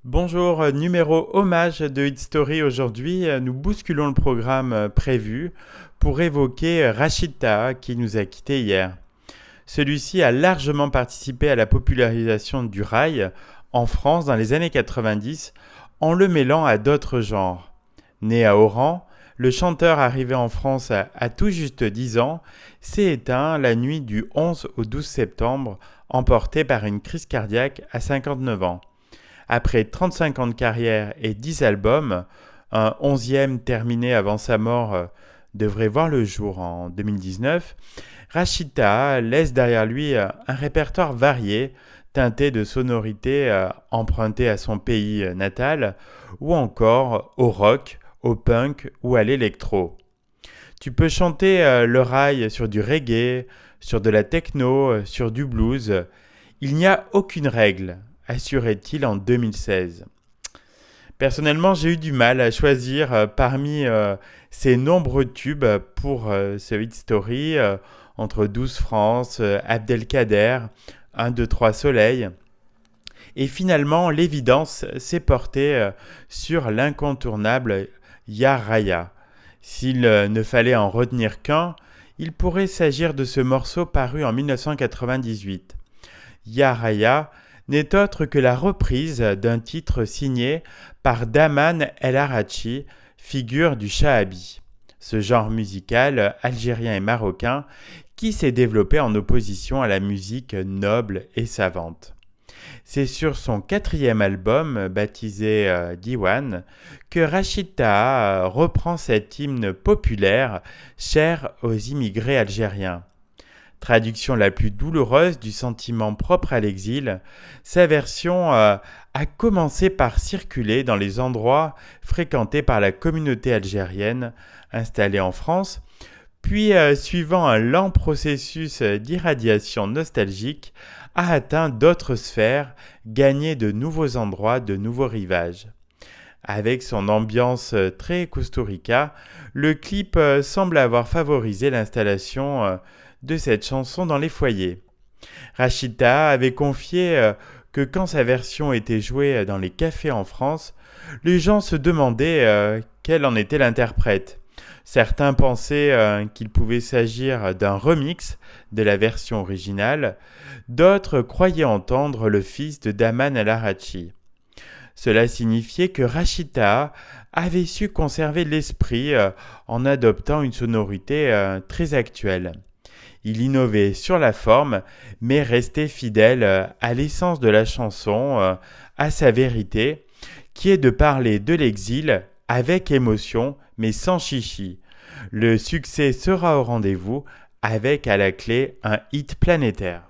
Bonjour, numéro hommage de Hit Story. Aujourd'hui, nous bousculons le programme prévu pour évoquer Rachid Taha qui nous a quittés hier. Celui-ci a largement participé à la popularisation du rail en France dans les années 90 en le mêlant à d'autres genres. Né à Oran, le chanteur arrivé en France à tout juste 10 ans s'est éteint la nuit du 11 au 12 septembre, emporté par une crise cardiaque à 59 ans. Après 35 ans de carrière et 10 albums, un 11e terminé avant sa mort devrait voir le jour en 2019, Rachid Taha laisse derrière lui un répertoire varié, teinté de sonorités empruntées à son pays natal, ou encore au rock, au punk ou à l'électro. Tu peux chanter le rail sur du reggae, sur de la techno, sur du blues. Il n'y a aucune règle, assurait-il en 2016. Personnellement, j'ai eu du mal à choisir parmi ces nombreux tubes pour ce Hit Story, entre 12 France, Abdelkader, 1, 2, 3 Soleil. Et finalement, l'évidence s'est portée sur l'incontournable Ya Raya. S'il ne fallait en retenir qu'un, il pourrait s'agir de ce morceau paru en 1998. Ya Raya n'est autre que la reprise d'un titre signé par Daman El Arachi, figure du Shahabi, ce genre musical algérien et marocain qui s'est développé en opposition à la musique noble et savante. C'est sur son 4e album, baptisé Diwan, que Rachid Taha reprend cet hymne populaire cher aux immigrés algériens. Traduction la plus douloureuse du sentiment propre à l'exil, sa version a commencé par circuler dans les endroits fréquentés par la communauté algérienne installée en France, puis suivant un lent processus d'irradiation nostalgique, a atteint d'autres sphères, gagné de nouveaux endroits, de nouveaux rivages. Avec son ambiance très Costa Rica, le clip semble avoir favorisé l'installation de cette chanson dans les foyers. Rachid Taha avait confié que quand sa version était jouée dans les cafés en France, les gens se demandaient quel en était l'interprète. Certains pensaient qu'il pouvait s'agir d'un remix de la version originale, d'autres croyaient entendre le fils de Daman El Arachi. Cela signifiait que Rachid Taha avait su conserver l'esprit en adoptant une sonorité très actuelle. Il innovait sur la forme, mais restait fidèle à l'essence de la chanson, à sa vérité, qui est de parler de l'exil avec émotion, mais sans chichi. Le succès sera au rendez-vous, avec à la clé un hit planétaire.